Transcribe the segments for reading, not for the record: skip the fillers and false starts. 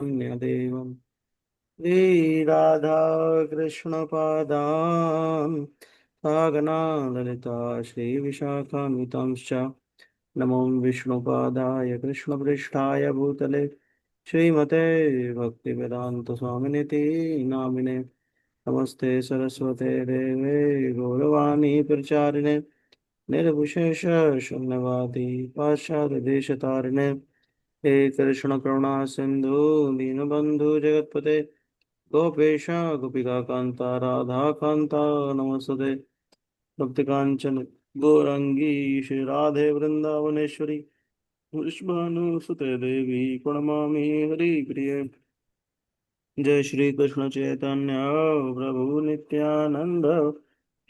देवं श्रीराधा कृष्णपादां सागना ललिता श्रीविशाखान्वितांश्च नमो विष्णुपादाय कृष्णपृष्ठाय भूतले श्रीमते भक्तिवेदान्तस्वामिनिति नामिने नमस्ते सरस्वते देवे गौरवाणी प्रचारिणे निर्विशेष शून्यवादी पाश्चात्यदेशतारिणे हे कृष्ण करुणा सिंधु दीनबंधु जगतपते गोपेश गोपिका कांता राधा कांता नमस्ते भक्ति कांचन गौरंगी श्री राधे वृंदावनेश्वरी विष्णुसुते देवी प्रणमामि हरि प्रिय जय श्री कृष्ण चैतन्य प्रभु नित्यानंद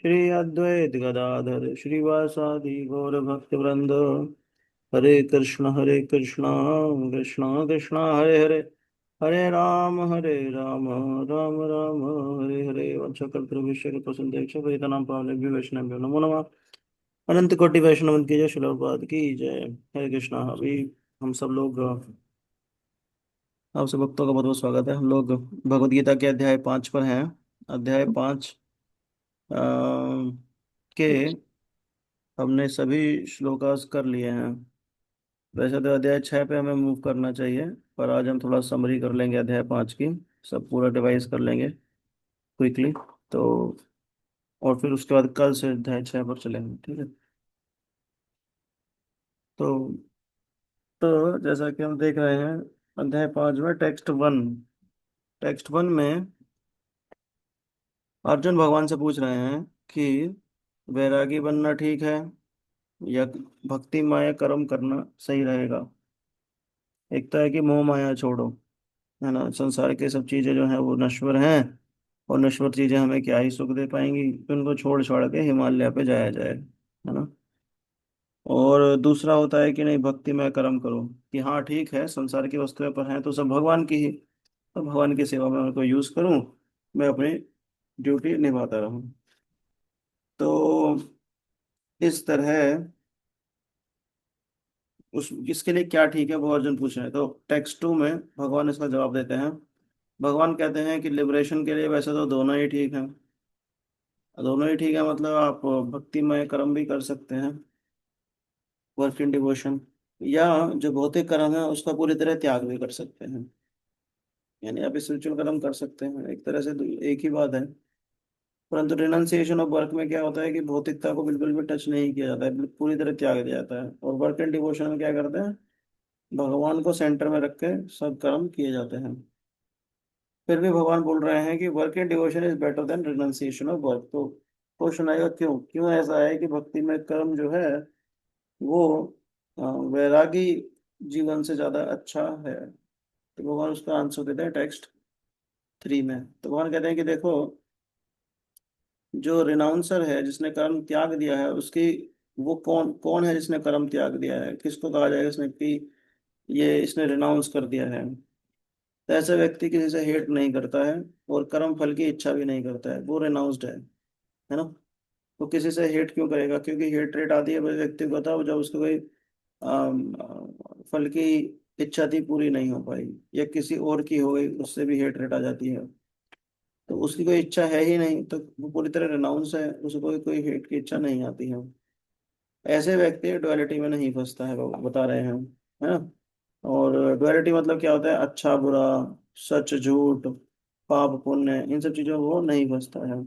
श्री अद्वैत गदाधर श्रीवासादि गौर भक्त वृंद हरे कृष्ण कृष्ण कृष्ण हरे हरे हरे राम राम राम हरे हरे वंशकल्पविष्य प्रसन्न नाम पावने वैष्णव नमो नमः अनंत कोटि वैष्णव की जय श्रील प्रभुपाद की जय। हरे कृष्णा। अभी हम सब लोग आप सब भक्तों का बहुत बहुत स्वागत है। हम लोग भगवद गीता के अध्याय 5 पर हैं। अध्याय 5 के हमने सभी श्लोकास कर लिए हैं। वैसे तो अध्याय 6 पे हमें मूव करना चाहिए, पर आज हम थोड़ा समरी कर लेंगे अध्याय 5 की। सब पूरा डिवाइस कर लेंगे क्विकली। तो और फिर उसके बाद कल से अध्याय 6 पर चलेंगे, ठीक है। तो जैसा कि हम देख रहे हैं अध्याय 5 में टेक्स्ट वन में अर्जुन भगवान से पूछ रहे हैं कि वैरागी बनना ठीक है या भक्ति माया कर्म करना सही रहेगा। एक तो है कि मोह माया छोड़ो, है ना। संसार के सब चीजें जो है वो नश्वर हैं, और नश्वर चीजें हमें क्या ही सुख दे पाएंगी, तो उनको छोड़ छोड़ के हिमालय पे जाया जाए, है ना। और दूसरा होता है कि नहीं, भक्ति में कर्म करो, कि हाँ ठीक है संसार की वस्तुएं पर हैं तो सब भगवान की ही, तो भगवान की सेवा में उनको यूज करूं, मैं अपनी ड्यूटी निभाता रहूं। तो इस तरह उस इसके लिए क्या ठीक है वो अर्जुन पूछ रहे हैं। तो टेक्स्ट 2 में भगवान इसका जवाब देते हैं। भगवान कहते हैं कि लिबरेशन के लिए वैसे तो दोनों ही ठीक हैं। दोनों ही ठीक है मतलब आप भक्तिमय कर्म भी कर सकते हैं, वर्क इन डिवोशन, या जो भौतिक कर्म है उसका पूरी तरह त्याग भी कर सकते हैं। यानी आप स्पिरिचुअल कर्म कर सकते हैं, एक तरह से एक ही बात है। परंतु रिनाउंसिएशन ऑफ वर्क में क्या होता है कि भौतिकता को बिल्कुल भी टच नहीं किया जाता है, पूरी तरह त्याग दिया जाता है। और वर्क एंड डिवोशन में क्या करते हैं, भगवान को सेंटर में रख के सब कर्म किए जाते हैं। फिर भी भगवान बोल रहे हैं कि work and devotion is better than renunciation of work. तो क्वेश्चन आएगा क्यों क्यों ऐसा है कि भक्ति में कर्म जो है वो वैरागी जीवन से ज्यादा अच्छा है। तो भगवान उसका आंसर देते हैं टेक्स्ट 3 में। तो भगवान कहते हैं कि देखो, जो रिनाउंसर है जिसने कर्म त्याग दिया है उसकी, वो कौन कौन है जिसने कर्म त्याग दिया है, किसको कहा जाएगा इसने कि ये इसने रिनाउंस कर दिया है। तो ऐसा व्यक्ति किसी से हेट नहीं करता है और कर्म फल की इच्छा भी नहीं करता है, वो रिनाउंस्ड है ना। वो किसी से हेट क्यों करेगा, क्योंकि हेट रेट आती है वह व्यक्ति को बताओ जब उसको कोई फल की इच्छा थी पूरी नहीं हो पाई, या किसी और की हो गई उससे भी हेट रेट आ जाती है। तो उसकी कोई इच्छा है ही नहीं तो वो पूरी तरह रिनाउंस है, उसको कोई कोई हेट की इच्छा नहीं आती है। ऐसे व्यक्ति डुअलिटी में नहीं फंसता है, वो बता रहे हैं, है ना। और डुअलिटी मतलब क्या होता है, अच्छा बुरा, सच झूठ, पाप पुण्य, इन सब चीजों में वो नहीं फंसता है।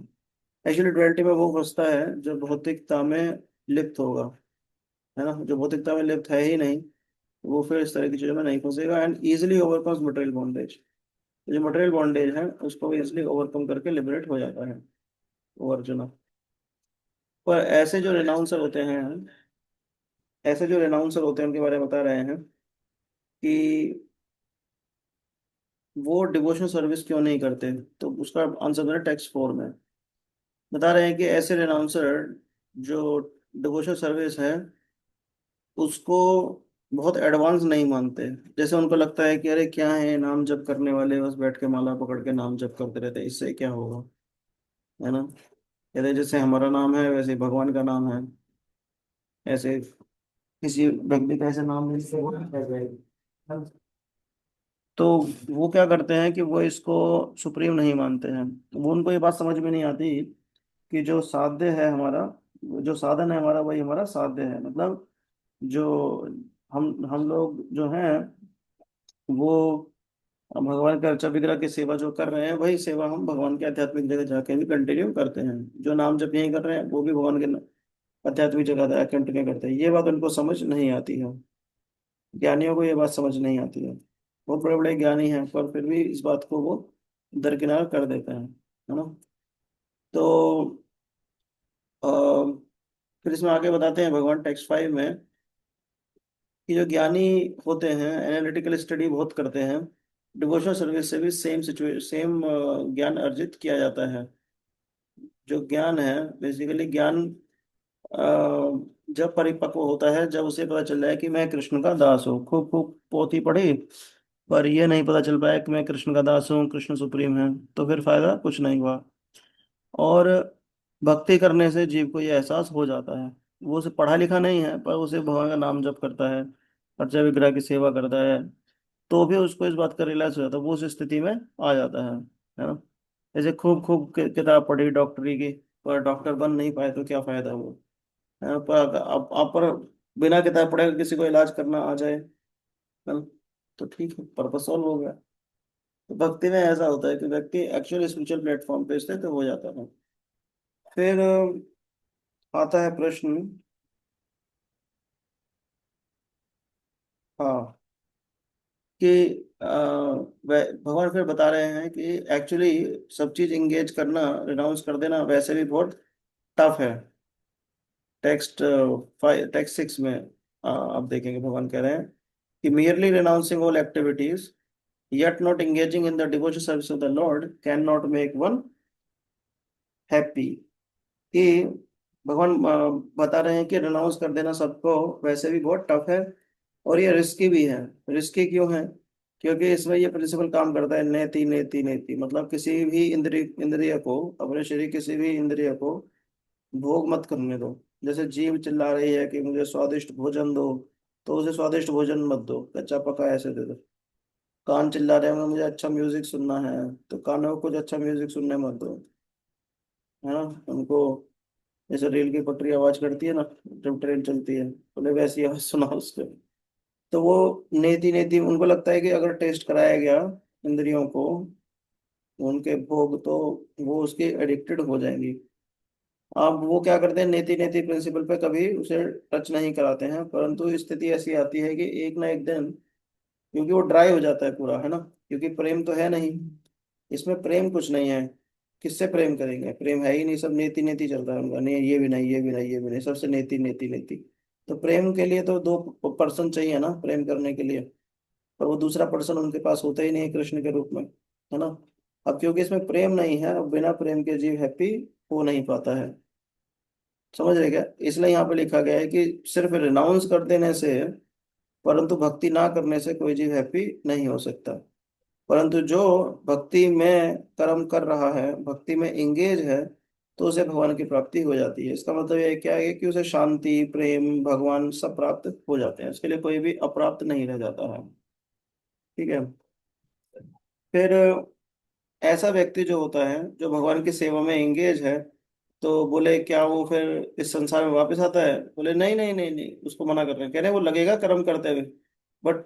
एक्चुअली डुअलिटी में वो फंसता है जो भौतिकता में लिप्त होगा, है ना। जो भौतिकता में लिप्त है ही नहीं, वो फिर इस तरह की चीजों में नहीं फंसेगा and easily overcomes material bondage. जो मटेरियल बॉन्डेज है उसको इजिली ओवरकम करके लिबरेट हो जाता है वो अर्जुन। पर ऐसे जो रिनाउंसर होते हैं उनके बारे में बता रहे हैं कि वो डिवोशनल सर्विस क्यों नहीं करते। तो उसका आंसर है टेक्स्ट 4 में। बता रहे हैं कि ऐसे रिनाउंसर जो डिवोशनल सर्विस है उसको बहुत एडवांस नहीं मानते। जैसे उनको लगता है कि अरे क्या है, नाम जप करने वाले बस बैठ के माला पकड़ के नाम जप करते रहते हैं, इससे क्या होगा, है ना। कहते हैं जैसे हमारा नाम है वैसे ही भगवान का नाम है, ऐसे किसी व्यक्ति का ऐसे नाम नहीं से वो नहीं कर जाएगी। तो वो क्या करते हैं कि वो इसको सुप्रीम नहीं मानते हैं। वो उनको ये बात समझ में नहीं आती कि जो साध्य है हमारा, जो साधन है हमारा, वही हमारा साध्य है। मतलब जो हम लोग जो हैं वो भगवान के अर्चा विग्रह की सेवा जो कर रहे हैं, वही सेवा हम भगवान के आध्यात्मिक जगह जाके भी कंटिन्यू करते हैं। जो नाम जप यही कर रहे हैं, वो भी भगवान के आध्यात्मिक जगह कंटिन्यू करते हैं। ये बात उनको समझ नहीं आती है, ज्ञानियों को ये बात समझ नहीं आती है। वो बड़े बड़े ज्ञानी हैं, पर फिर भी इस बात को वो दरकिनार कर देते हैं, है ना। तो अ, फिर इसमें आगे बताते हैं भगवान टेक्स्ट 5 में कि जो ज्ञानी होते हैं एनालिटिकल स्टडी बहुत करते हैं, डिवोशनल सर्विस से भी सेम ज्ञान अर्जित किया जाता है। जो ज्ञान है, बेसिकली ज्ञान अ, जब परिपक्व होता है, जब उसे पता चल जाए कि मैं कृष्ण का दास हूँ। खूब खूब पोथी पढ़ी, पर यह नहीं पता चल पाया कि मैं कृष्ण का दास हूँ, कृष्ण सुप्रीम है, तो फिर फायदा कुछ नहीं हुआ। और भक्ति करने से जीव को यह एहसास हो जाता है। वो उसे पढ़ा लिखा नहीं है, पर उसे भगवान का नाम जप करता है, अर्चा विग्रह की सेवा करता है, तो भी उसको इस बात का रियलाइज हो जाता है, वो उस स्थिति में आ जाता है ना। जैसे खूब खूब किताब पढ़ी डॉक्टरी की, पर डॉक्टर बन नहीं पाए तो क्या फायदा वो, है ना। पर आप पर बिना किताब पढ़े अगर किसी को इलाज करना आ जाए, है ना, तो ठीक है, पर्पस सॉल्व हो गया। तो भक्ति में ऐसा होता है कि व्यक्ति एक्चुअल स्पिरिचुअल प्लेटफॉर्म पे स्थित हो जाता है। फिर आता है प्रश्न। हाँ, कि भगवान फिर बता रहे हैं कि एक्चुअली सब चीज इंगेज करना, रिनाउंस कर देना वैसे भी बहुत टफ है। टेक्स्ट 6 में आप देखेंगे भगवान कह रहे हैं कि merely renouncing all activities yet not engaging in the devotional service of the Lord cannot make one happy। कि भगवान बता रहे हैं कि रिनाउंस कर देना सबको वैसे भी बहुत टफ है, और ये रिस्की भी है। रिस्की क्यों है? क्योंकि इसमें ये प्रिंसिपल काम करता है, नेति नेति नेति। मतलब किसी भी इंद्रिय इंद्रिय को, अपने शरीर किसी भी इंद्रिय को भोग मत करने दो। जैसे जीभ चिल्ला रही है कि मुझे स्वादिष्ट भोजन दो, तो उसे स्वादिष्ट भोजन मत दो, कच्चा पका ऐसे दे दो। कान चिल्ला रहे होंगे मुझे अच्छा म्यूजिक सुनना है, तो कानों को कुछ अच्छा म्यूजिक सुनने मत दो, है ना। उनको जैसे रेल की पटरी आवाज करती है ना जब ट्रेन चलती है, बोले वैसी आवाज सुनाओ उसको। तो वो नेति नेति उनको लगता है कि अगर टेस्ट कराया गया इंद्रियों को उनके भोग, तो वो उसके एडिक्टेड हो जाएंगी। अब वो क्या करते हैं, नेति नेति प्रिंसिपल पे कभी उसे टच नहीं कराते हैं, परंतु स्थिति ऐसी आती है कि एक ना एक दिन, क्योंकि वो ड्राई हो जाता है पूरा, है ना। क्योंकि प्रेम तो है नहीं, इसमें प्रेम कुछ नहीं है। किससे प्रेम करेंगे, प्रेम है ही नहीं, सब नेति नेति चल रहा है उनका। नहीं, ये भी नहीं, ये भी नहीं, ये भी नहीं, सबसे नेति नेति नेति। तो प्रेम के लिए तो दो पर्सन चाहिए ना प्रेम करने के लिए, पर वो दूसरा पर्सन उनके पास होता ही नहीं है कृष्ण के रूप में, है ना। अब क्योंकि इसमें प्रेम नहीं है, और बिना प्रेम के जीव हैप्पी हो नहीं पाता है। समझ रहे क्या? इसलिए यहाँ पे लिखा गया है कि सिर्फ रिनाउंस कर देने से, परंतु भक्ति ना करने से कोई जीव हैप्पी नहीं हो सकता। परंतु जो भक्ति में कर्म कर रहा है, भक्ति में इंगेज है, तो उसे भगवान की प्राप्ति हो जाती है। इसका मतलब यह क्या है कि उसे शांति, प्रेम, भगवान सब प्राप्त हो जाते हैं, उसके लिए कोई भी अप्राप्त नहीं रह जाता है। ठीक है। फिर ऐसा व्यक्ति जो होता है, जो भगवान की सेवा में एंगेज है, तो बोले क्या वो फिर इस संसार में वापस आता है? बोले नहीं नहीं नहीं नहीं, उसको मना कर रहे हैं, कह रहे हैं वो लगेगा कर्म करते हुए, बट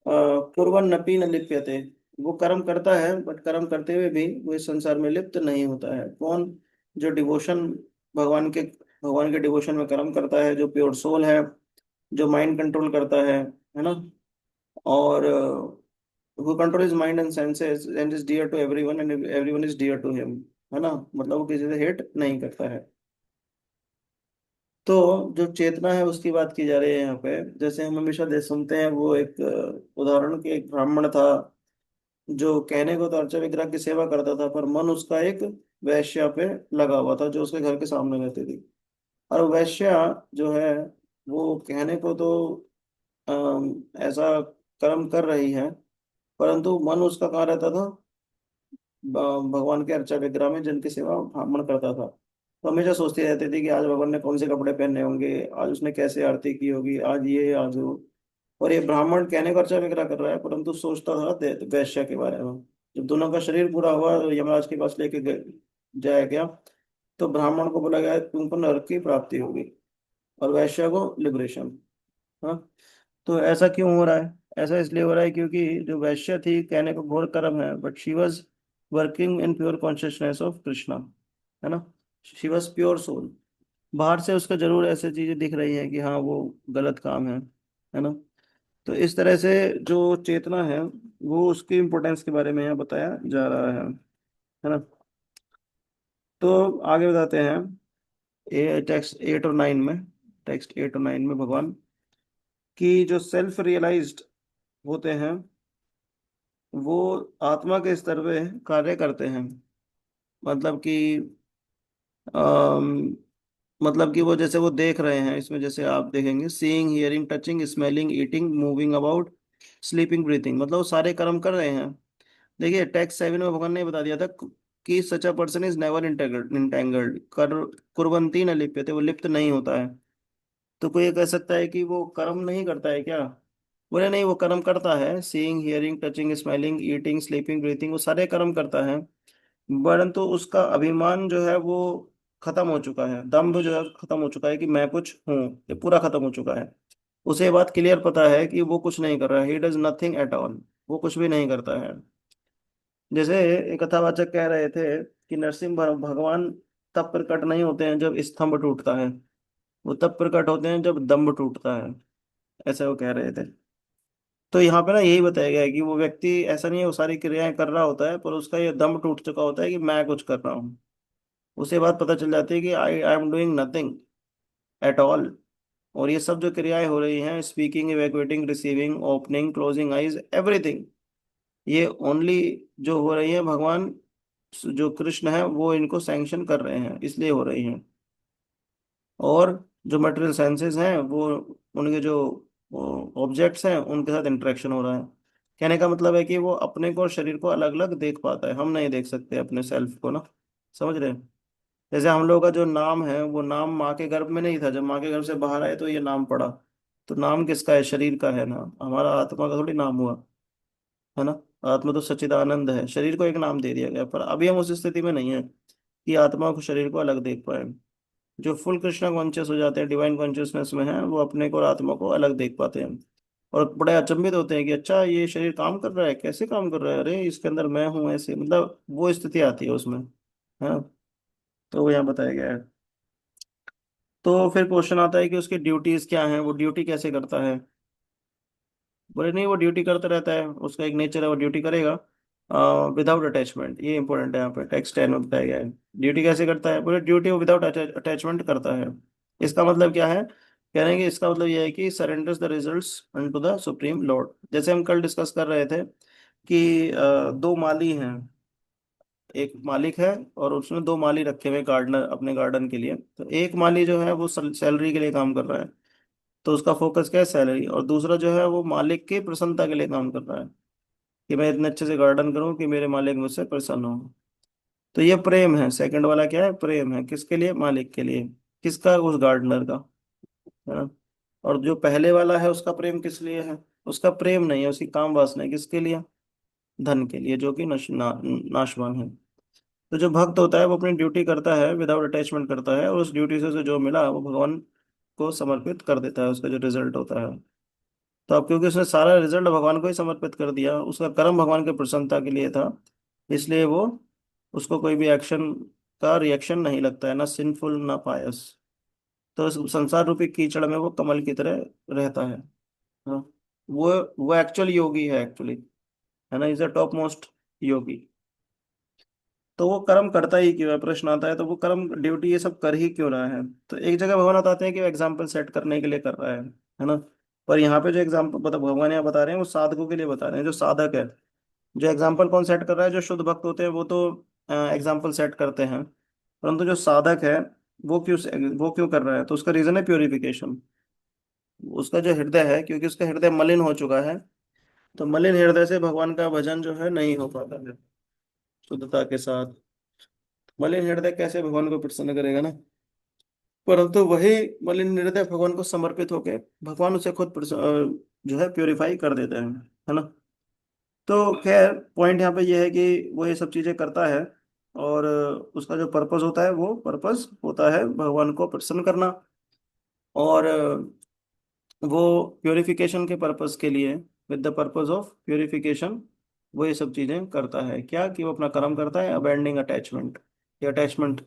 कुर्वन् नपि न लिप्यते। वो कर्म करता है, बट कर्म करते हुए भी वो इस संसार में लिप्त नहीं होता है। कौन? जो डिवोशन, भगवान के डिवोशन में कर्म करता है, जो प्योर सोल है, जो माइंड कंट्रोल करता है ना। और who control his mind and senses and is dear to everyone and everyone is dear to him, है ना। मतलब वो किसी से हेट नहीं करता है। तो जो चेतना है उसकी बात की जा रही है यहाँ पे। जैसे हम हमेशा देख सुनते हैं, वो एक उदाहरण के, एक ब्राह्मण था जो कहने को तो अर्चा विग्रह की सेवा करता था, पर मन उसका एक वैश्या पे लगा हुआ था जो उसके घर के सामने रहती थी। और वैश्या जो है, वो कहने को तो ऐसा कर्म कर रही है, परंतु मन उसका कहाँ रहता था? भगवान के अर्चा विग्रह में, जिनकी सेवा ब्राह्मण करता था। तो हमेशा सोचती रहती थी कि आज भगवान ने कौन से कपड़े पहने होंगे, आज उसने कैसे आरती की होगी, आज ये आज वो। और ये ब्राह्मण कहने का अर्चा विग्रह कर रहा है, परंतु सोचता था वैश्य के बारे में। जब दोनों का शरीर पूरा हुआ तो यमराज के पास लेके जाया गया, तो ब्राह्मण को बोला गया तुमको नरक की प्राप्ति होगी, और वैश्य को लिबरेशन। हाँ। तो ऐसा क्यों हो रहा है? ऐसा इसलिए हो रहा है क्योंकि जो वैश्य थी कहने को घोर कर्म है, but she was working in pure consciousness of Krishna, है ना। She was pure soul. बाहर से उसका जरूर ऐसे चीजें दिख रही हैं कि हाँ वो गलत काम है ना। तो इस तरह से जो चेतना है वो उसकी इम्पोर्टेंस के बारे में यहाँ बताया जा रहा है ना। तो आगे बताते हैं, ये टेक्स्ट 8 और 9 में, टेक्स्ट 8 और 9 में भगवान की जो सेल्फ रियलाइज्ड होते हैं वो आत्मा के स्तर पे कार्य करते हैं। मतलब कि अम, मतलब कि वो जैसे वो देख रहे हैं इसमें, जैसे आप देखेंगे seeing hearing touching smelling eating moving about sleeping breathing, मतलब वो सारे कर्म कर रहे हैं। देखिए टेक्स्ट 7 में भगवान ने बता दिया था कि such a person is never entangled कर कुर्वंती न लिप्यते, वो लिप्त नहीं होता है। तो कोई ये कह सकता है कि वो कर्म नहीं करता है क्या? बोले नहीं, वो कर्म करता है, seeing hearing touching smelling eating sleeping breathing, वो सारे कर्म करता है। परंतु उसका अभिमान जो है वो खत्म हो चुका है, दम्भ जो है खत्म हो चुका है कि मैं कुछ हूँ, ये पूरा खत्म हो चुका है। उसे ये बात क्लियर पता है कि वो कुछ नहीं कर रहा है, he does nothing at all, वो कुछ भी नहीं करता है। जैसे एक कथावाचक कह रहे थे कि नरसिंह भगवान तब प्रकट नहीं होते हैं जब स्तंभ टूटता है, वो तब प्रकट होते हैं जब दम्भ टूटता है, ऐसे वो कह रहे थे। तो यहाँ पे ना यही बताया गया है कि वो व्यक्ति ऐसा नहीं है वो सारी क्रियाएं कर रहा होता है, पर उसका ये दम टूट चुका होता है कि मैं कुछ कर रहा हूँ। उसे बात पता चल जाती है कि I I am doing nothing at all. और ये सब जो क्रियाएं हो रही हैं, speaking evacuating receiving opening closing eyes everything, ये ओनली जो हो रही है भगवान जो कृष्ण है वो इनको सैंक्शन कर रहे हैं, इसलिए हो रही हैं। और जो मटेरियल साइंसेज हैं वो उनके जो ऑब्जेक्ट्स हैं उनके साथ इंटरेक्शन हो रहा है। कहने का मतलब है कि वो अपने को और शरीर को अलग अलग देख पाता है, हम नहीं देख सकते अपने सेल्फ को ना। समझ रहे हैं? जैसे हम लोग का जो नाम है वो नाम माँ के गर्भ में नहीं था, जब माँ के गर्भ से बाहर आए तो ये नाम पड़ा। तो नाम किसका है? शरीर का है ना, हमारा आत्मा का थोड़ी नाम हुआ, है ना। आत्मा तो सच्चिदानंद है, शरीर को एक नाम दे दिया गया, पर अभी हम उस स्थिति में नहीं है कि आत्मा को शरीर को अलग देख पाए। जो फुल कृष्णा कॉन्शियस हो जाते हैं, डिवाइन कॉन्शियसनेस में है, वो अपने को और आत्मा को अलग देख पाते हैं। और बड़े अचंभित होते हैं कि अच्छा ये शरीर काम कर रहा है, कैसे काम कर रहा है, अरे इसके अंदर मैं हूँ, ऐसे मतलब वो स्थिति आती है उसमें, है ना। तो वो यहाँ बताया गया है। तो फिर क्वेश्चन आता है कि उसकी ड्यूटीज क्या हैं, वो ड्यूटी कैसे करता है। बोले नहीं, वो ड्यूटी करता रहता है, उसका एक नेचर है, वो ड्यूटी करेगा विदाउट अटैचमेंट। ये इंपॉर्टेंट है, यहाँ पे टेक्स्ट 10 में बताया गया है। ड्यूटी कैसे करता है? बोले ड्यूटी वो विदाउट अटैचमेंट करता है। इसका मतलब क्या है? कह रहे हैं कि इसका मतलब यह है कि surrenders the results to the supreme lord. जैसे हम कल डिस्कस कर रहे थे कि दो माली हैं, एक मालिक है और उसने दो माली रखे हुए गार्डनर अपने गार्डन के लिए। तो एक माली जो है वो सैलरी के लिए काम कर रहा है, तो उसका फोकस क्या है? सैलरी। और दूसरा जो है वो मालिक की प्रसन्नता के लिए काम कर रहा है कि मैं इतने अच्छे से गार्डन करूं कि मेरे मालिक मुझसे प्रसन्न हो। तो ये प्रेम है। सेकंड वाला क्या है? प्रेम है किसके लिए? मालिक के लिए। किसका? उस गार्डनर का, है ना। और जो पहले वाला है उसका प्रेम किस लिए है? उसका प्रेम नहीं है, उसकी काम वासना है किसके लिए? धन के लिए, जो कि नाशवान है। तो जो भक्त होता है वो अपनी ड्यूटी करता है विदाउट अटैचमेंट करता है, और उस ड्यूटी से जो मिला वो भगवान को समर्पित कर देता है, उसका जो रिजल्ट होता है। तो अब क्योंकि उसने सारा रिजल्ट भगवान को ही समर्पित कर दिया, उसका कर्म भगवान की प्रसन्नता के लिए था, इसलिए वो उसको कोई भी एक्शन का रिएक्शन नहीं लगता है, ना सिंफुल ना पायस। तो इस संसार रूपी कीचड़ में वो कमल की तरह रहता है। हाँ। वो एक्चुअल योगी है एक्चुअली, है ना, इज द टॉप मोस्ट योगी। तो वो कर्म करता ही क्यों है? प्रश्न आता है, तो वो कर्म ड्यूटी ये सब कर ही क्यों रहा है? तो एक जगह भगवान बताते हैं कि वो एग्जाम्पल सेट करने के लिए कर रहा है ना। पर यहाँ पे जो एग्जाम्पल बता भगवान यहाँ बता रहे हैं वो साधकों के लिए बता रहे हैं, जो साधक है। जो एग्जाम्पल कौन सेट कर रहा है? जो शुद्ध भक्त होते हैं वो तो एग्जाम्पल सेट करते हैं, परंतु जो साधक है वो क्यों कर रहा है? तो उसका रीजन है प्योरिफिकेशन। उसका जो हृदय है, क्योंकि उसका हृदय मलिन हो चुका है, तो मलिन हृदय से भगवान का भजन जो है नहीं हो पाता है शुद्धता के साथ। मलिन हृदय कैसे भगवान को प्रसन्न करेगा ना। परंतु वही मलिन हृदय भगवान को समर्पित होके भगवान उसे खुद जो है प्योरीफाई कर देते हैं, है ना। तो खैर पॉइंट यहाँ पे ये है कि वो ये सब चीजें करता है, और उसका जो पर्पस होता है वो पर्पस होता है भगवान को प्रसन्न करना। और वो प्योरिफिकेशन के पर्पस के लिए, with the purpose of purification, वो ये सब चीजें करता है, क्या कि वो अपना कर्म करता है अबेंडिंग अटैचमेंट, ये अटैचमेंट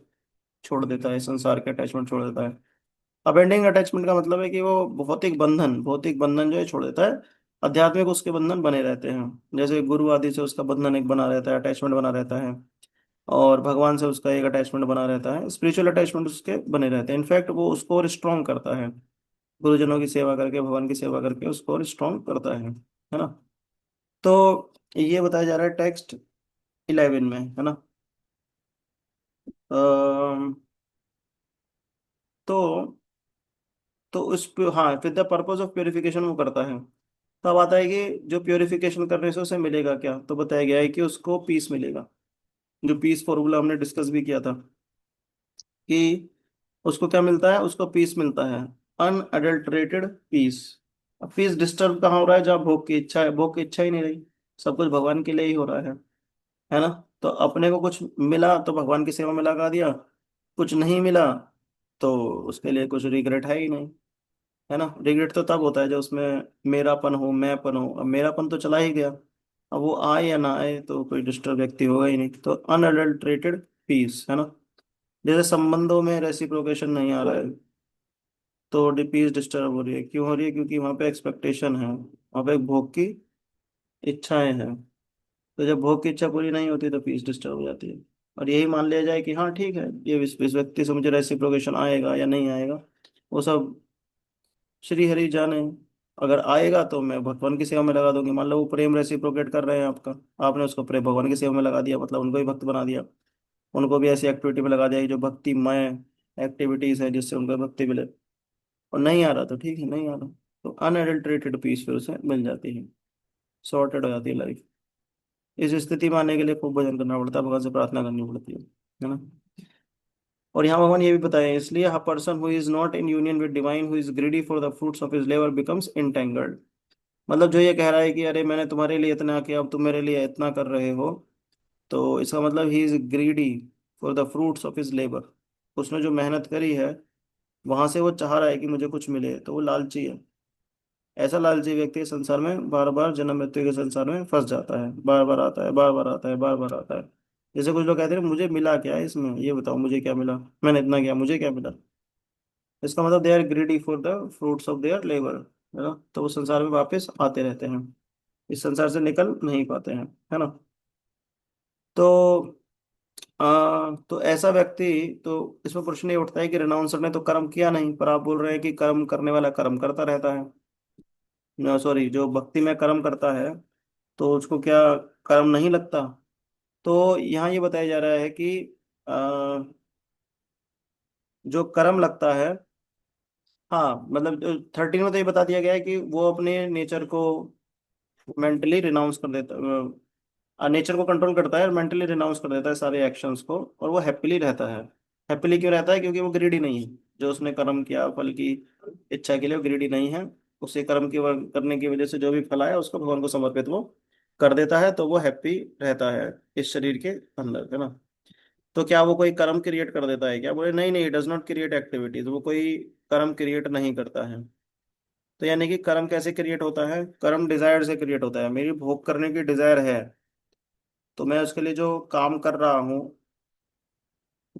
छोड़ देता है, संसार के अटैचमेंट छोड़ देता है। अबेंडिंग अटैचमेंट का मतलब है कि वो भौतिक बंधन जो है छोड़ देता है। आध्यात्मिक उसके बंधन बने रहते हैं, जैसे गुरु आदि से उसका बंधन एक बना रहता है, अटैचमेंट बना रहता है। और भगवान से उसका एक अटैचमेंट बना रहता है, स्पिरिचुअल अटैचमेंट उसके बने रहते हैं। इनफैक्ट वो उसको और स्ट्रॉन्ग करता है, गुरुजनों की सेवा करके, भगवान की सेवा करके उसको और स्ट्रॉन्ग करता है ना। तो ये बताया जा रहा है टेक्स्ट 11 में, है ना। अम, तो हाँ, with the purpose of purification वो करता है। तो अब आता है कि जो प्योरिफिकेशन करने से उसे मिलेगा क्या, तो बताया गया है कि उसको पीस मिलेगा। जो पीस फॉर्मूला हमने डिस्कस भी किया था, कि उसको क्या मिलता है, उसको पीस मिलता है, अनअडल्टरेटेड पीस। अब पीस डिस्टर्ब कहाँ हो रहा है, जहाँ भोग की इच्छा है, भोग की इच्छा ही नहीं रही, सब कुछ भगवान के लिए ही हो रहा है ना। तो अपने को कुछ मिला तो भगवान की सेवा में लगा दिया, कुछ नहीं मिला तो उसके लिए कुछ रिग्रेट है ही नहीं, है ना। रिग्रेट तो तब होता है जब उसमें मेरापन हो, मैंपन हो। अब मेरापन तो चला ही गया, अब वो आए या ना आए तो कोई डिस्टर्ब व्यक्ति होगा ही नहीं। तो अनअडल्टरेटेड पीस, है ना। जैसे संबंधों में रेसिप्रोकेशन नहीं आ रहा है, तो पीस डिस्टर्ब हो रही है। क्यों हो रही है, क्योंकि वहां पे एक्सपेक्टेशन है, वहां पे भोग की इच्छाएं हैं। तो जब भोग की इच्छा पूरी नहीं होती तो पीस डिस्टर्ब हो जाती है। और यही मान लिया जाए कि हाँ ठीक है, ये इस व्यक्ति से मुझे रेसिप्रोकेशन आएगा या नहीं आएगा, वो सब श्री हरि जाने। अगर आएगा तो मैं भगवान की सेवा में लगा दूंगी। मान लो वो प्रेम रेसिप्रोकेट कर रहे हैं आपका, आपने उसको प्रेम भगवान की सेवा में लगा दिया, मतलब उनको भी भक्त बना दिया, उनको भी ऐसी एक्टिविटी में लगा दिया कि जो भक्तिमय एक्टिविटीज है जिससे उनको भक्ति मिले। और नहीं आ रहा तो ठीक है, नहीं आ रहा तो अनएडल्टरेटेड पीस फिर उसे मिल जाती है, सॉर्टेड हो जाती है लाइफ। इस स्थिति में आने के लिए खूब भजन करना पड़ता है, भगवान से प्रार्थना करनी पड़ती है ना। और यहाँ भगवान ये भी बताया, इसलिए a person who is not in union with divine, who is greedy for the fruits of his labour, becomes entangled. मतलब जो ये कह रहा है कि अरे मैंने तुम्हारे लिए इतना किया, अब तुम मेरे लिए इतना कर रहे हो, तो इसका मतलब he is greedy for the fruits of his labour. उसने जो मेहनत करी है वहां से वो चाह रहा है कि मुझे कुछ मिले, तो वो लालची है। ऐसा लालची व्यक्ति संसार में बार बार जन्म मृत्यु के संसार में फंस जाता है, बार बार आता है, बार बार आता है, बार बार आता है। जैसे कुछ लोग कहते हैं मुझे मिला क्या है इसमें, ये बताओ मुझे क्या मिला, मैंने इतना किया मुझे क्या मिला। इसका मतलब they are greedy for the fruits of their labour, है ना। तो वो संसार में वापस आते रहते हैं, इस संसार से निकल नहीं पाते हैं, है ना। तो तो ऐसा व्यक्ति, तो इसमें प्रश्न ये उठता है कि रेनाउंसर ने तो कर्म किया नहीं, पर आप बोल रहे हैं कि कर्म करने वाला कर्म करता रहता है। सॉरी, जो भक्ति में कर्म करता है तो उसको क्या कर्म नहीं लगता। तो यहाँ ये बताया जा रहा है कि अ, जो कर्म लगता है, हाँ मतलब 13 में तो ये बता दिया गया है कि वो अपने नेचर को मेंटली रिनाउंस कर देता, नेचर को कंट्रोल करता है और मेंटली रिनाउंस कर देता है सारे एक्शंस को, और वो हैप्पीली रहता है। हैप्पीली क्यों रहता है, क्योंकि वो ग्रीडी नहीं है। जो उसने कर्म किया फल की इच्छा के लिए वो ग्रीडी नहीं है। उसे कर्म की करने की वजह से जो भी फल आया उसको भगवान को समर्पित वो कर देता है, तो वो हैप्पी रहता है इस शरीर के अंदर, है ना। तो क्या वो कोई कर्म क्रिएट कर देता है क्या, बोले नहीं नहीं, डज नॉट क्रिएट एक्टिविटीज, वो कोई कर्म क्रिएट नहीं करता है। तो यानी कि कर्म कैसे क्रिएट होता है, कर्म डिजायर से क्रिएट होता है। मेरी भोग करने की डिजायर है, तो मैं उसके लिए जो काम कर रहा हूँ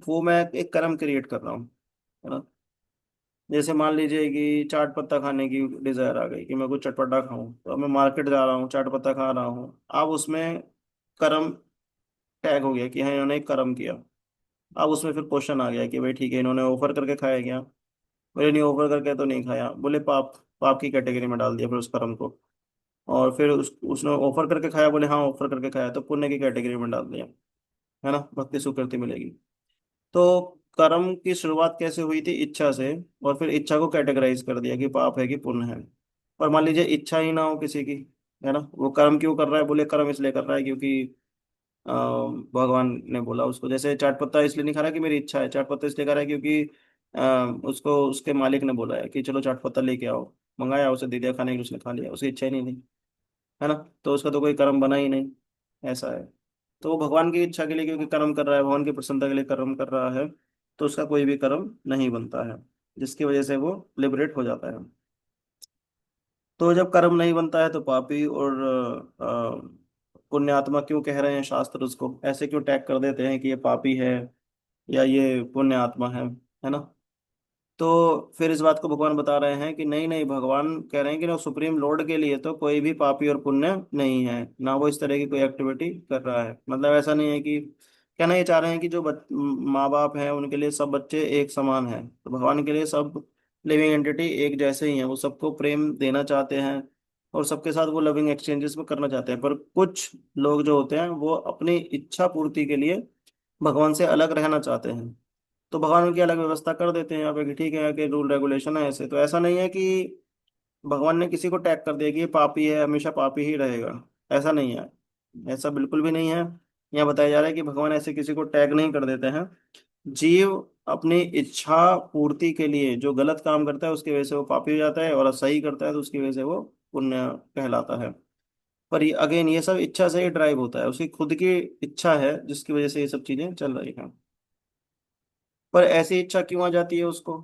वो मैं एक कर्म क्रिएट कर रहा हूँ, है ना। जैसे मान लीजिए कि चाट पत्ता खाने की डिजायर आ गई कि मैं कुछ चटपटा खाऊं, तो अब मैं मार्केट जा रहा हूँ, चाट पत्ता खा रहा हूँ। अब उसमें कर्म टैग हो गया कि हाँ इन्होंने एक कर्म किया। अब उसमें फिर क्वेश्चन आ गया कि भाई ठीक है, इन्होंने ऑफर करके खाया क्या, बोले नहीं ऑफर करके तो नहीं खाया, बोले पाप, पाप की कैटेगरी में डाल दिया फिर उस कर्म को। और फिर उसने ऑफर करके खाया, बोले हाँ ऑफर करके खाया, तो पुण्य की कैटेगरी में डाल दिया, है ना, भक्ति सुकृति मिलेगी। तो कर्म की शुरुआत कैसे हुई थी, इच्छा से, और फिर इच्छा को कैटेगराइज कर दिया कि पाप है कि पुण्य है। और मान लीजिए इच्छा ही ना हो किसी की, है ना, वो कर्म क्यों कर रहा है, बोले कर्म इसलिए कर रहा है क्योंकि भगवान ने बोला उसको। जैसे चाट पत्ता इसलिए नहीं खा रहा कि मेरी इच्छा है, चाट पत्ता इसलिए खा रहा है क्योंकि उसको उसके मालिक ने बोला है कि चलो चाट पत्ता लेके आओ। मंगाया, उसे दे दिया खाने के लिए, उसने खा लिया, उसकी इच्छा ही नहीं थी, है ना। तो उसका तो कोई कर्म बना ही नहीं, ऐसा है। तो वो भगवान की इच्छा के लिए क्योंकि कर्म कर रहा है, भगवान की प्रसन्नता के लिए कर्म कर रहा है, तो उसका कोई भी कर्म नहीं बनता है, जिसकी वजह से वो लिबरेट हो जाता है। तो जब कर्म नहीं बनता है तो पापी और पुण्यात्मा क्यों कह रहे हैं शास्त्र, उसको ऐसे क्यों टैग कर देते हैं कि ये पापी है या ये पुण्य आत्मा है ना। तो फिर इस बात को भगवान बता रहे हैं कि नहीं नहीं, भगवान कह रहे हैं कि ना सुप्रीम लॉर्ड के लिए तो कोई भी पापी और पुण्य नहीं है, ना वो इस तरह की कोई एक्टिविटी कर रहा है। मतलब ऐसा नहीं है कि, कहना ये चाह रहे हैं कि जो माँ बाप हैं उनके लिए सब बच्चे एक समान हैं, तो भगवान के लिए सब लिविंग एंटिटी एक जैसे ही हैं, वो सबको प्रेम देना चाहते हैं और सबके साथ वो लविंग एक्सचेंजेस में करना चाहते हैं। पर कुछ लोग जो होते हैं वो अपनी इच्छा पूर्ति के लिए भगवान से अलग रहना चाहते हैं, तो भगवान उनकी अलग व्यवस्था कर देते हैं यहाँ पे कि ठीक है कि रूल रेगुलेशन है ऐसे। तो ऐसा नहीं है कि भगवान ने किसी को टैग कर दिया कि ये पापी है, हमेशा पापी ही रहेगा, ऐसा नहीं है, ऐसा बिल्कुल भी नहीं है। यहाँ बताया जा रहा है कि भगवान ऐसे किसी को टैग नहीं कर देते हैं। जीव अपनी इच्छा पूर्ति के लिए जो गलत काम करता है उसकी वजह से वो पापी हो जाता है, और सही करता है तो उसकी वजह से वो पुण्य कहलाता है। पर ये अगेन ये सब इच्छा से ही ड्राइव होता है, उसकी खुद की इच्छा है जिसकी वजह से ये सब चीजें चल रही हैं। पर ऐसी इच्छा क्यों आ जाती है उसको,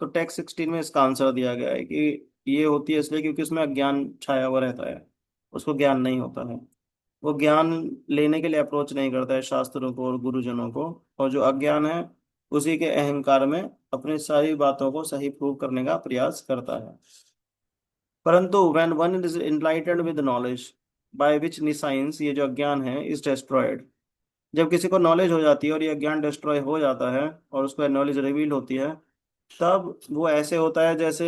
तो टेक्स्ट 16 में इसका आंसर दिया गया है कि ये होती है इसलिए क्योंकि उसमें अज्ञान छाया हुआ रहता है, उसको ज्ञान नहीं होता है, वो ज्ञान लेने के लिए अप्रोच नहीं करता है शास्त्रों को और गुरुजनों को, और जो अज्ञान है उसी के अहंकार में अपनी सारी बातों को सही प्रूव करने का प्रयास करता है। परंतु when one is enlightened with knowledge by which निसाइंस, ये जो अज्ञान है, इज डिस्ट्रॉयड, जब किसी को नॉलेज हो जाती है और ये ज्ञान डिस्ट्रॉय हो जाता है और उसको नॉलेज रिवील होती है, तब वो ऐसे होता है जैसे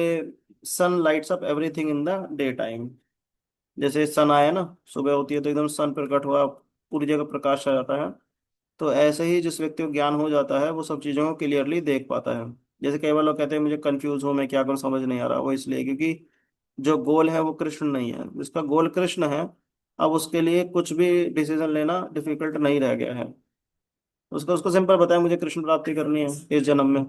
sun lights up everything in the day time. जैसे सन आया ना, सुबह होती है तो एकदम सन प्रकट हुआ, पूरी जगह प्रकाश आ जाता है। तो ऐसे ही जिस व्यक्ति को ज्ञान हो जाता है वो सब चीज़ों को क्लियरली देख पाता है। जैसे कई बार लोग कहते हैं मुझे कंफ्यूज हूँ, मैं क्या करूँ समझ नहीं आ रहा, वो इसलिए क्योंकि जो गोल है वो कृष्ण नहीं है, जिसका गोल कृष्ण है, अब उसके लिए कुछ भी डिसीजन लेना डिफिकल्ट नहीं रह गया है। उसको उसको सिंपल बताया मुझे कृष्ण प्राप्ति करनी है इस जन्म में,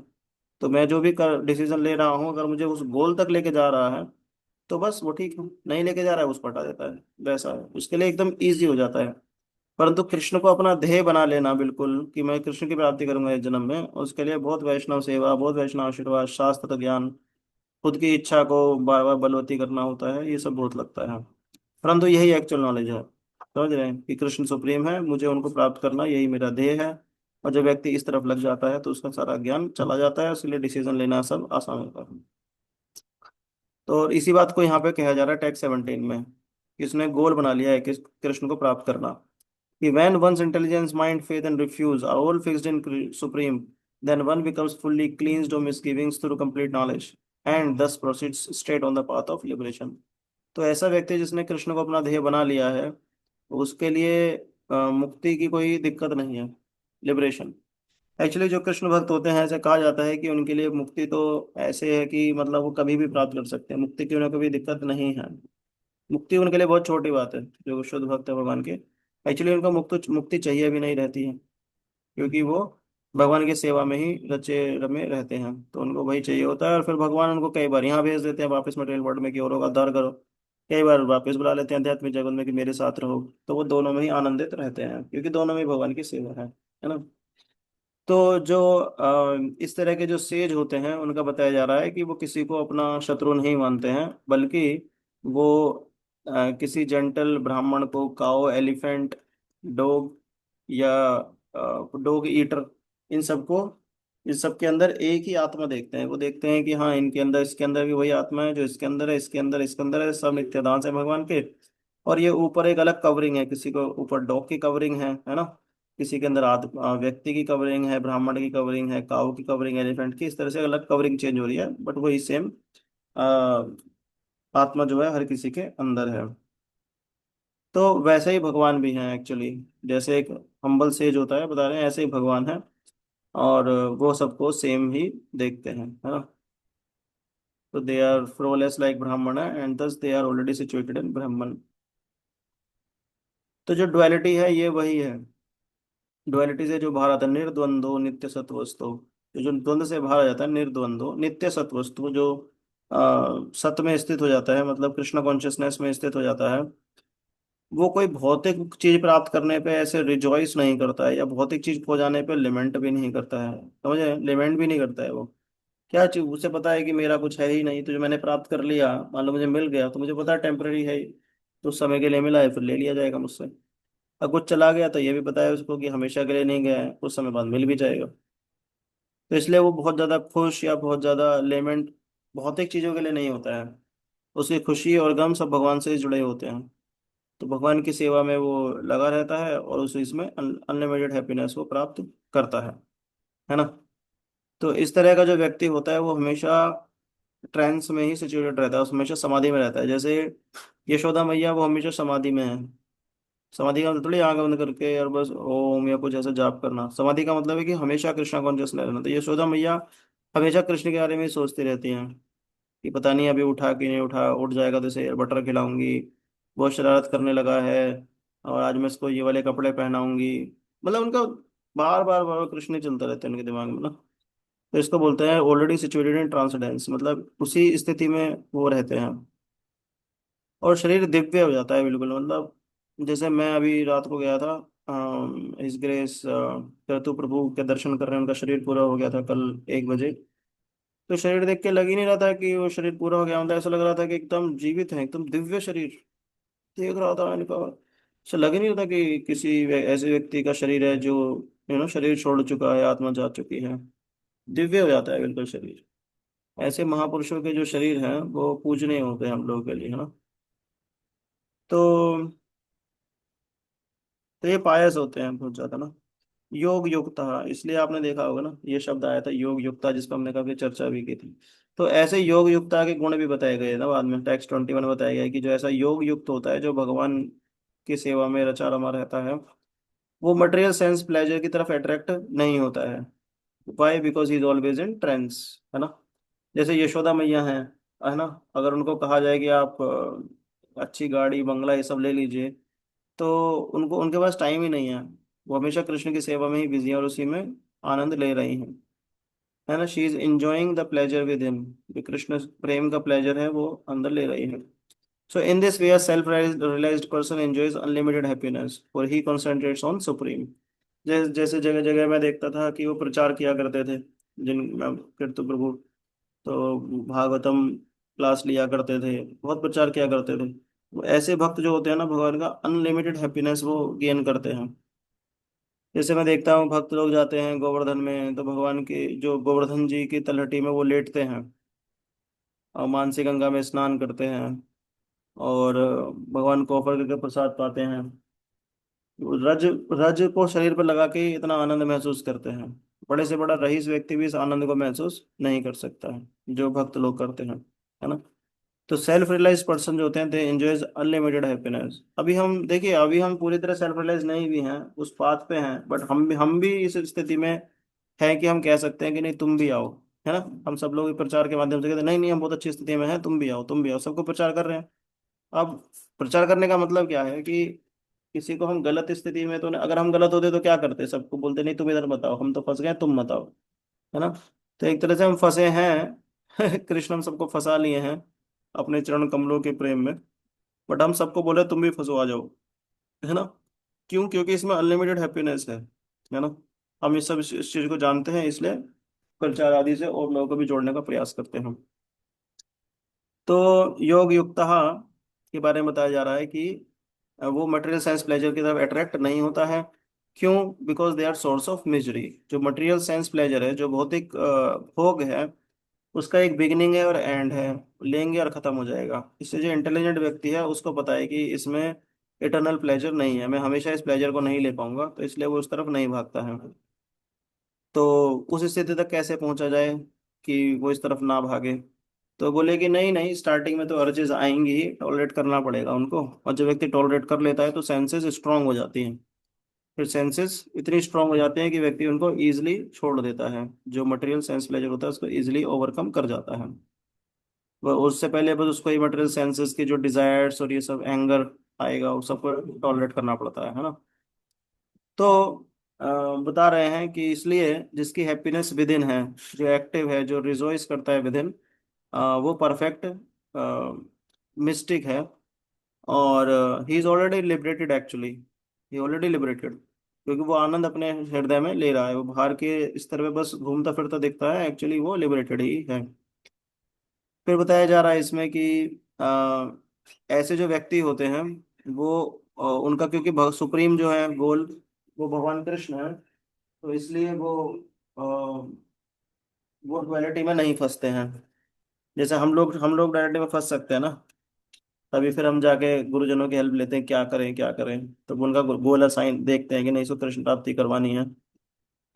तो मैं जो भी कर डिसीजन ले रहा हूँ अगर मुझे उस गोल तक लेके जा रहा है तो बस वो ठीक है, नहीं लेके जा रहा है उसको हटा देता है, वैसा है उसके लिए एकदम ईजी हो जाता है। परंतु कृष्ण को अपना ध्येय बना लेना बिल्कुल कि मैं कृष्ण की प्राप्ति करूंगा इस जन्म में, उसके लिए बहुत वैष्णव सेवा, बहुत वैष्णव आशीर्वाद, शास्त्र ज्ञान, खुद की इच्छा को बार बार बलवती करना होता है, ये सब बहुत लगता है। परंतु यही एक्चुअल नॉलेज है, समझ रहे हैं कि कृष्ण सुप्रीम है, मुझे उनको प्राप्त करना यही मेरा ध्येय है। और जब व्यक्ति इस तरफ लग जाता है तो उसका सारा ज्ञान चला जाता है, इसलिए डिसीजन लेना सब आसान होता है। तो इसी बात को यहाँ पे कहा जा रहा है टैक्स 17 में, कि इसने गोल बना लिया है कि कृष्ण को प्राप्त करना, कि when one's intelligence, mind, faith and refuse are all fixed in supreme, then one becomes fully cleansed of misgivings through complete knowledge and thus proceeds straight on the path of liberation। तो ऐसा व्यक्ति जिसने कृष्ण को अपना ध्येय बना लिया है उसके लिए मुक्ति की कोई दिक्कत नहीं है, लिबरेशन। एक्चुअली जो कृष्ण भक्त होते हैं ऐसे कहा जाता है कि उनके लिए मुक्ति तो ऐसे है कि मतलब वो कभी भी प्राप्त कर सकते हैं, मुक्ति की उन्हें कभी दिक्कत नहीं है। मुक्ति उनके लिए बहुत छोटी बात है, जो शुद्ध भक्त है भगवान के, एक्चुअली उनको मुक्ति मुक्ति चाहिए भी नहीं रहती है, क्योंकि वो भगवान की सेवा में ही रचे रमे रहते हैं, तो उनको वही चाहिए होता है। और फिर भगवान उनको कई बार यहाँ भेज देते हैं वापस मटेरियल वर्ल्ड में कि और होगा उद्धार करो, कई बार वापस बुला लेते हैं आध्यात्मिक जगत में कि मेरे साथ रहो, तो वो दोनों में ही आनंदित रहते हैं क्योंकि दोनों में भगवान की सेवा है ना। तो जो इस तरह के जो सेज होते हैं उनका बताया जा रहा है कि वो किसी को अपना शत्रु नहीं मानते हैं, बल्कि वो किसी जेंटल ब्राह्मण को काओ, एलिफेंट, डॉग या डॉग ईटर, इन सबको, इन सब के अंदर एक ही आत्मा देखते हैं। वो देखते हैं कि हाँ इनके अंदर, इसके अंदर भी वही आत्मा है जो इसके अंदर है, इसके अंदर, इसके अंदर है, सब नित्य है भगवान के। और ये ऊपर एक अलग कवरिंग है, किसी को ऊपर डॉग की कवरिंग है ना, किसी के अंदर व्यक्ति की कवरिंग है, ब्राह्मण की कवरिंग है, काऊ की कवरिंग, एलिफेंट की, इस तरह से अलग कवरिंग चेंज हो रही है, बट वही सेम आत्मा जो है हर किसी के अंदर है। तो वैसे ही भगवान भी हैं एक्चुअली, जैसे एक हम्बल सेज होता है बता रहे हैं, ऐसे ही भगवान है, और वो सबको सेम ही देखते हैं, है ना। तो they are flawless like Brahman and thus they are already situated in Brahman. तो जो डुअलिटी है ये वही है, डुअलिटी से जो बाहर आता है निर्द्वंदो नित्य सत्वस्तु, तो जो द्वंद्व से बाहर आ जाता है निर्द्वंदो नित्य सत्वस्तु, जो सत्य में स्थित हो जाता है, मतलब कृष्ण कॉन्शियसनेस में स्थित हो जाता है, वो कोई भौतिक चीज प्राप्त करने पे ऐसे रिजॉइस नहीं करता है, या भौतिक चीज खो जाने पे लिमेंट भी नहीं करता है, समझे, लिमेंट भी नहीं करता है वो। क्या चीज, उसे पता है कि मेरा कुछ है ही नहीं, तो जो मैंने प्राप्त कर लिया, मान लो मुझे मिल गया, तो मुझे पता है टेम्पररी है ही, तो उस समय के लिए मिला है, फिर ले लिया जाएगा मुझसे। अब कुछ चला गया तो ये भी पता है उसको कि हमेशा के लिए नहीं गया है, कुछ समय बाद मिल भी जाएगा। तो इसलिए वो बहुत ज्यादा खुश या बहुत ज्यादा लेमेंट भौतिक चीजों के लिए नहीं होता है। उसकी खुशी और गम सब भगवान से ही जुड़े होते हैं। तो भगवान की सेवा में वो लगा रहता है, और उस इसमें अनलिमिटेड हैप्पीनेस को प्राप्त करता है ना। तो इस तरह का जो व्यक्ति होता है वो हमेशा ट्रांस में ही सिचुएटेड रहता है, वो हमेशा समाधि में रहता है। जैसे यशोदा मैया, वो हमेशा समाधि में है। समाधि का मतलब थोड़ी आंख बंद करके और बस ओम या कुछ ऐसा जाप करना, समाधि का मतलब है कि हमेशा कृष्णा कॉन्शियसनेस रहना। तो यशोदा मैया हमेशा कृष्ण के बारे में ही सोचती रहती हैं कि पता नहीं अभी उठा कि नहीं उठा, उठ जाएगा तो इसे बटर खिलाऊंगी, बहुत शरारत करने लगा है, और आज मैं इसको ये वाले कपड़े पहनाऊंगी। मतलब उनका बार बार बार बार कृष्ण ही चलता रहता है उनके दिमाग में ना। तो इसको बोलते हैं ऑलरेडी सिचुएटेड इन ट्रांसेंडेंस, मतलब उसी स्थिति में वो रहते हैं। और शरीर दिव्य हो जाता है बिल्कुल, मतलब जैसे मैं अभी रात को गया था इस ग्रेस केतु प्रभु के दर्शन कर रहे हैं, उनका शरीर पूरा हो गया था कल 1 बजे। तो शरीर देख के लग ही नहीं रहा था कि वो शरीर पूरा हो गया, मतलब ऐसा लग रहा था कि एकदम जीवित है, एकदम दिव्य शरीर देख रहा था मैंने कहा। ऐसा लग ही नहीं रहा था कि किसी ऐसे व्यक्ति का शरीर है जो शरीर छोड़ चुका है, आत्मा जा चुकी है। दिव्य हो जाता है बिल्कुल शरीर। ऐसे महापुरुषों के जो शरीर हैं वो पूजनीय होते हैं हम लोगों के लिए, है ना। तो ये पायस होते हैं बहुत ज्यादा ना। योग युक्ता, इसलिए आपने देखा होगा ना, ये शब्द आया था योग युक्ता, जिसको हमने काफी चर्चा भी की थी। तो ऐसे योग युक्ता के गुण भी बताए गए ना बाद में, टेक्स्ट 21 में बताया गया है कि जो ऐसा योग युक्त होता है, जो भगवान की सेवा में रचा रमा रहता है, वो मटेरियल सेंस प्लेजर की तरफ अट्रैक्ट नहीं होता है। Why? Because he is always in trance, है ना। जैसे यशोदा मैया हैं, है ना, अगर उनको कहा जाए कि आप अच्छी गाड़ी बंगला ये सब ले लीजिए, तो उनको उनके पास टाइम ही नहीं है। वो हमेशा कृष्ण की सेवा में ही बिजी है, और उसी में आनंद ले रही हैं, है ना। She is enjoying the pleasure with him, जो कृष्ण प्रेम का प्लेजर है वो अंदर ले रही है। So in this way self realized person enjoys unlimited happiness और ही कंसंट्रेट्स ऑन सुप्रीम। जैसे जगह जगह मैं देखता था कि वो प्रचार किया करते थे, जिन कीर्ति प्रभु, तो भागवतम क्लास लिया करते थे, बहुत प्रचार किया करते थे। वो ऐसे भक्त जो होते हैं ना, भगवान का अनलिमिटेड हैप्पीनेस वो गेन करते हैं। जैसे मैं देखता हूँ भक्त लोग जाते हैं गोवर्धन में, तो भगवान की जो गोवर्धन जी की तलहटी में वो लेटते हैं, और मानसी गंगा में स्नान करते हैं, और भगवान को ऑफर करके प्रसाद पाते हैं। रज रज को शरीर पर लगा के ही इतना आनंद महसूस करते हैं। बड़े से बड़ा रईस व्यक्ति भी इस आनंद को महसूस नहीं कर सकता है जो भक्त लोग करते हैं, है ना। तो सेल्फ रियलाइज पर्सन जो होते हैं दे एंजॉयज अनलिमिटेड हैप्पीनेस। अभी हम देखिए, अभी हम पूरी तरह सेल्फ रियलाइज नहीं भी हैं, उस पाथ पे हैं, बट हम भी इस स्थिति में है कि हम कह सकते हैं कि नहीं तुम भी आओ, है ना। हम सब लोग प्रचार के माध्यम से कहते हैं नहीं नहीं हम बहुत अच्छी स्थिति में हैं, तुम भी आओ तुम भी आओ, सबको प्रचार कर रहे हैं। अब प्रचार करने का मतलब क्या है कि किसी को हम गलत स्थिति में, तो अगर हम गलत होते तो क्या करते, सबको बोलते नहीं तुम इधर बताओ, हम तो फंस गए तुम बताओ, है ना। तो एक तरह से हम फंसे हैं कृष्ण हम सबको फंसा लिए हैं अपने चरण कमलों के प्रेम में, बट हम सबको बोले तुम भी फंसो आ जाओ, है ना। क्यों? क्योंकि इसमें अनलिमिटेड हैप्पीनेस है ना। हम इस चीज को जानते हैं, इसलिए प्रचार आदि से और लोगों को भी जोड़ने का प्रयास करते हैं। तो योग युक्त के बारे में बताया जा रहा है कि वो मटेरियल साइंस प्लेजर की तरफ अट्रैक्ट नहीं होता है। क्यों? Because they are source of misery. जो मटेरियल साइंस प्लेजर है, जो भौतिक भोग है, उसका एक बिगिनिंग है और एंड है, लेंगे और खत्म हो जाएगा। इससे जो इंटेलिजेंट व्यक्ति है उसको पता है कि इसमें इटर्नल प्लेजर नहीं है, मैं हमेशा इस प्लेजर को नहीं ले पाऊंगा, तो इसलिए वो उस तरफ नहीं भागता है। तो उस स्थिति तक कैसे पहुंचा जाए कि वो इस तरफ ना भागे? तो बोले कि नहीं नहीं, स्टार्टिंग में तो अर्जेस आएंगी ही, टॉलरेट करना पड़ेगा उनको, और जब व्यक्ति टॉलरेट कर लेता है तो सेंसेस स्ट्रांग हो जाती हैं। फिर सेंसेस इतनी स्ट्रांग हो जाते हैं कि व्यक्ति उनको ईजिली छोड़ देता है, जो मटेरियल सेंस प्लेजर होता है उसको ईजिली ओवरकम कर जाता है। वह उससे पहले बस उसको ही मटेरियल सेंसेस की जो डिजायर्स और ये सब एंगर आएगा, वो सबको टॉलरेट करना पड़ता है ना। तो अ, बता रहे हैं कि इसलिए जिसकी हैप्पीनेस विद इन है, जो एक्टिव है, जो रिजॉइस करता है विद इन, वो परफेक्ट मिस्टिक है, और he is already liberated actually, he already liberated, क्योंकि वो आनंद अपने हृदय में ले रहा है, वो बाहर के स्तर पे बस घूमता फिरता दिखता है, एक्चुअली वो लिबरेटेड ही है। फिर बताया जा रहा है इसमें कि ऐसे जो व्यक्ति होते हैं वो उनका, क्योंकि सुप्रीम जो है गोल वो भगवान कृष्ण है, तो इसलिए वो डुअलिटी में नहीं फंसते हैं। जैसे हम लोग डुअलिटी में फंस सकते हैं ना, तभी फिर हम जाके गुरुजनों की हेल्प लेते हैं, क्या करें क्या करें, तो उनका गोल असाइन देखते हैं कि नहीं, इसको कृष्ण प्राप्ति करवानी है,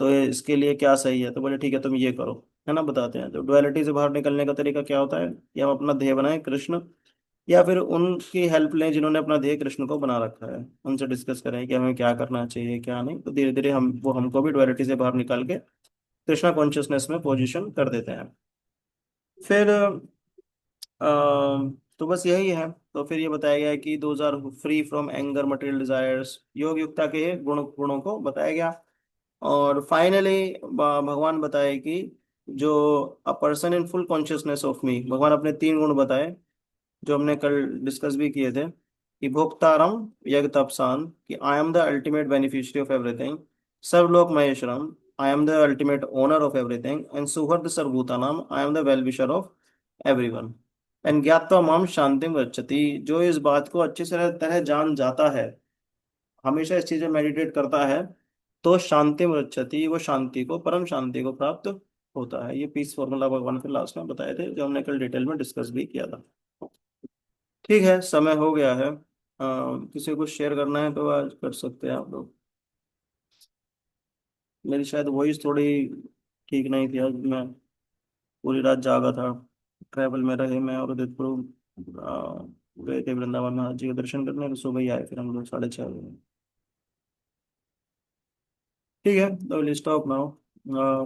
तो इसके लिए क्या सही है, तो बोले ठीक है तुम ये करो, है ना, बताते हैं। तो डुअलिटी से बाहर निकलने का तरीका क्या होता है, कि हम अपना ध्येय बनाएं कृष्ण, या फिर उनकी हेल्प लें जिन्होंने अपना ध्येय कृष्ण को बना रखा है, उनसे डिस्कस करें कि हमें क्या करना चाहिए क्या नहीं, तो धीरे धीरे वो हमको भी डुअलिटी से बाहर निकाल के कृष्णा कॉन्शियसनेस में पोजीशन कर देते हैं। फिर तो बस यही है। तो फिर ये बताया गया है कि those are free from anger material desires, योग युक्ता के गुणों को बताया गया। और फाइनली भगवान बताए कि जो a person in full consciousness of me, भगवान अपने 3 गुण बताए जो हमने कल डिस्कस भी किए थे, कि भोक्तारम यज्ञ तपसान, कि I am the ultimate beneficiary of everything, सर्वलोक महेश्वरम, I am the ultimate owner of everything, and सुहृद सर्वभूतानाम, I am the well wisher of everyone, and ज्ञात्वा माम शांतिम गच्छति, जो इस बात को अच्छी तरह जान जाता है, हमेशा इस चीज में मेडिटेट करता है, तो शांतिम गच्छति, वो शांति को, परम शांति को प्राप्त होता है। ये पीस फॉर्मूला भगवान फिर लास्ट में बताए थे, जो हमने कल डिटेल में डिस्कस भी किया था। ठीक है, समय हो गया है। किसी को शेयर करना है तो आज कर सकते हैं आप लोग। मेरी शायद वॉइस थोड़ी ठीक नहीं थी, आज मैं पूरी रात जागा था, ट्रैवल में रहे मैं और उदयपुर, गए थे वृंदावन महाराज जी के दर्शन करने, तो सुबह ही आए फिर हम लोग 6:30 बजे। ठीक है, तो विल स्टॉप नाउ।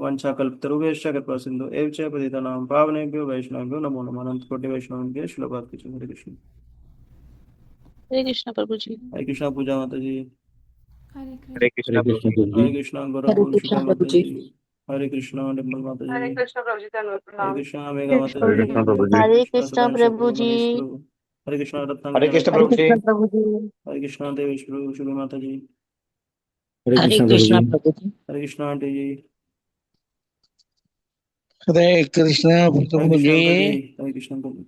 वंशाकल्पतरुभ्यश्च कृपा सिंधु एव च पतितानां पावनेभ्यो वैष्णवेभ्यो नमो नमः। अनंत कोटि वैष्णव श्लोक हरे कृष्ण। हरे कृष्ण प्रभु जी। हरे कृष्णा पूजा माता जी। हरे हरे कृष्ण। कृष्णा हरे प्रभु कृष्ण जी। प्रभु जी। हरे कृष्णा हरे गौरव शुभा कृष्ण प्रभु माता जी। जी। हरे कृष्णा निर्मल माता हरे जी। कृष्ण प्रभु जी धन्यवाद हरे प्रणाम। कृष्णा मेघा माता कृष्ण हरे जी। कृष्णा प्रभु जी। हरे हरे कृष्णा कृष्ण सुधांशु प्रभु प्रभु जी। मनीष प्रभु। हरे कृष्णा हरे रत्नागिरी कृष्ण माता हरे प्रभु जी। जी। कृष्ण प्रभु जी। हरे कृष्णा देवेश प्रभु शुभ माता जी। हरे हरे कृष्ण प्रभु जी। कृष्ण प्रभु जी। हरे कृष्णा आंटी जी। हरे कृष्णा हरे प्रभु कृष्णा जी। अंकल जी। हरे कृष्णा अंकल जी।